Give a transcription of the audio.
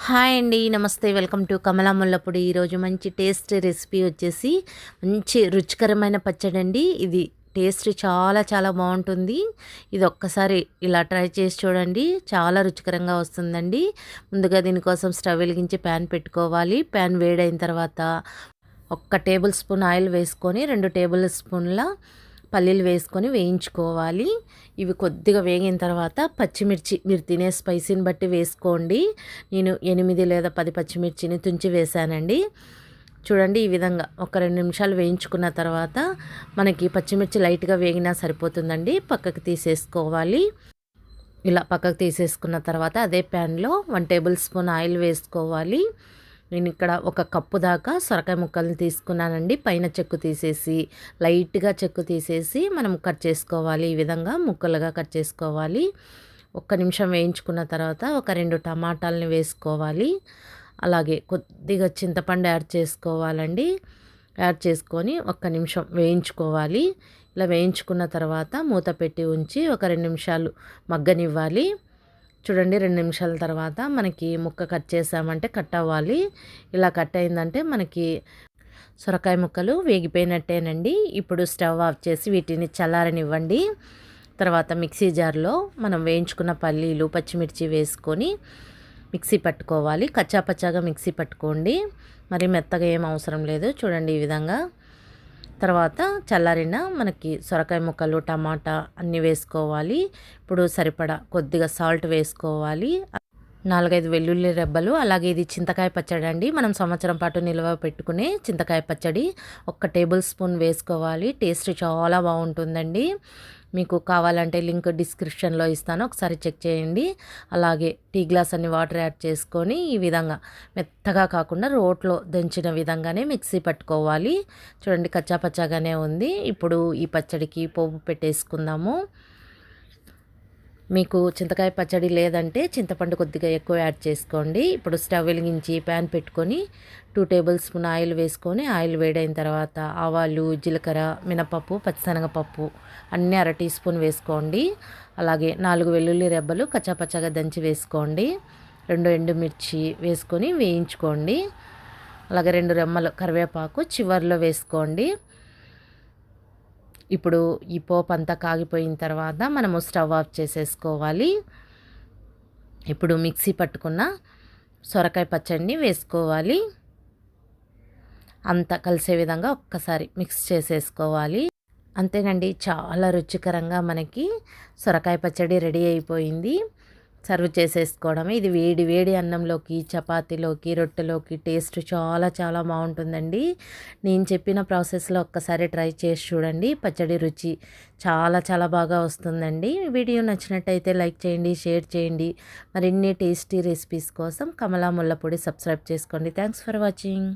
Hi అండి. నమస్తే. Welcome to కమలా ముల్లపొడి. ఈరోజు మంచి టేస్టీ రెసిపీ వచ్చేసి మంచి రుచికరమైన పచ్చడండి. ఇది టేస్ట్ చాలా చాలా బాగుంటుంది. ఇది ఒక్కసారి ఇలా ట్రై చేసి చూడండి. చాలా రుచికరంగా వస్తుందండి. ముందుగా దీనికోసం స్టవ్ వెలిగించి ప్యాన్ పెట్టుకోవాలి. ప్యాన్ వేడైన తర్వాత 1 టేబుల్ స్పూన్ ఆయిల్ వేసుకొని 2 టేబుల్ స్పూన్ల పల్లీలు వేసుకొని వేయించుకోవాలి. ఇవి కొద్దిగా వేగిన తర్వాత పచ్చిమిర్చి మీరు తినే స్పైసీని బట్టి వేసుకోండి. నేను 8 లేదా 10 పచ్చిమిర్చిని తుంచి వేశానండి. చూడండి, ఈ విధంగా ఒక 2 నిమిషాలు వేయించుకున్న తర్వాత మనకి పచ్చిమిర్చి లైట్గా వేగినా సరిపోతుందండి. పక్కకు తీసేసుకోవాలి. ఇలా పక్కకు తీసేసుకున్న తర్వాత అదే ప్యాన్లో 1 టేబుల్ స్పూన్ ఆయిల్ వేసుకోవాలి. నేను ఇక్కడ 1 కప్పు దాకా సొరకాయ ముక్కల్ని తీసుకున్నానండి. పైన చెక్కు తీసేసి లైట్గా చెక్కు తీసేసి మనం కట్ చేసుకోవాలి. ఈ విధంగా ముక్కలుగా కట్ చేసుకోవాలి. 1 నిమిషం వేయించుకున్న తర్వాత ఒక 2 టమాటాలని వేసుకోవాలి. అలాగే కొద్దిగా చింతపండు యాడ్ చేసుకోవాలండి. యాడ్ చేసుకొని 1 నిమిషం వేయించుకోవాలి. ఇలా వేయించుకున్న తర్వాత మూత పెట్టి ఉంచి ఒక 2 నిమిషాలు మగ్గనివ్వాలి. చూడండి, 2 నిమిషాల తర్వాత మనకి ముక్క కట్ చేసామంటే కట్ అవ్వాలి. ఇలా కట్ అయిందంటే మనకి సొరకాయ ముక్కలు వేగిపోయినట్టేనండి. ఇప్పుడు స్టవ్ ఆఫ్ చేసి వీటిని చల్లారనివ్వండి. తర్వాత మిక్సీ జార్లో మనం వేయించుకున్న పల్లీలు పచ్చిమిర్చి వేసుకొని మిక్సీ పట్టుకోవాలి. కచ్చాపచ్చాగా మిక్సీ పట్టుకోండి. మరి మెత్తగా ఏం అవసరం లేదు. చూడండి, ఈ విధంగా. తర్వాత చల్లారిన మనకి సొరకాయ ముక్కలు టమాటా అన్నీ వేసుకోవాలి. ఇప్పుడు సరిపడా కొద్దిగా సాల్ట్ వేసుకోవాలి. 4-5 వెల్లుల్లి రెబ్బలు. అలాగే ఇది చింతకాయ పచ్చడి అండి. మనం సంవత్సరం పాటు నిల్వ పెట్టుకునే చింతకాయ పచ్చడి. 1 టేబుల్ స్పూన్ వేసుకోవాలి. టేస్ట్ చాలా బాగుంటుందండి. మీకు కావాలంటే లింక్ డిస్క్రిప్షన్లో ఇస్తాను, ఒకసారి చెక్ చేయండి. అలాగే టీ గ్లాస్ అన్ని వాటర్ యాడ్ చేసుకొని ఈ విధంగా మెత్తగా కాకుండా రోట్లో దంచిన విధంగానే మిక్సీ పట్టుకోవాలి. చూడండి, కచ్చాపచ్చాగానే ఉంది. ఇప్పుడు ఈ పచ్చడికి పోపు పెట్టేసుకుందాము. మీకు చింతకాయ పచ్చడి లేదంటే చింతపండు కొద్దిగా ఎక్కువ యాడ్ చేసుకోండి. ఇప్పుడు స్టవ్ వెలిగించి ప్యాన్ పెట్టుకొని 2 టేబుల్ స్పూన్ ఆయిల్ వేసుకొని ఆయిల్ వేడైన తర్వాత ఆవాలు, జీలకర్ర, మినపప్పు, పచ్చిశనగపప్పు అన్నీ 1/2 టీ స్పూన్ వేసుకోండి. అలాగే 4 వెల్లుల్లి రెబ్బలు కచ్చాపచ్చాగా దంచి వేసుకోండి. 2 ఎండుమిర్చి వేసుకొని వేయించుకోండి. అలాగే 2 రెమ్మలు కరివేపాకు చివర్లో వేసుకోండి. ఇప్పుడు ఈ పోపు అంతా కాగిపోయిన తర్వాత మనము స్టవ్ ఆఫ్ చేసేసుకోవాలి. ఇప్పుడు మిక్సీ పట్టుకున్న సొరకాయ పచ్చడిని వేసుకోవాలి. అంతా కలిసే విధంగా ఒక్కసారి మిక్స్ చేసేసుకోవాలి. అంతేనండి, చాలా రుచికరంగా మనకి సొరకాయ పచ్చడి రెడీ అయిపోయింది. సర్వ్ చేసేసుకోవడమే. ఇది వేడి వేడి అన్నంలోకి, చపాతీలోకి, రొట్టెలోకి టేస్ట్ చాలా చాలా బాగుంటుందండి. నేను చెప్పిన ప్రాసెస్లో ఒక్కసారి ట్రై చేసి చూడండి. పచ్చడి రుచి చాలా చాలా బాగా వస్తుందండి. వీడియో నచ్చినట్టయితే లైక్ చేయండి, షేర్ చేయండి. మరిన్ని టేస్టీ రెసిపీస్ కోసం కమలా ముల్లపొడి సబ్స్క్రైబ్ చేసుకోండి. Thanks for watching.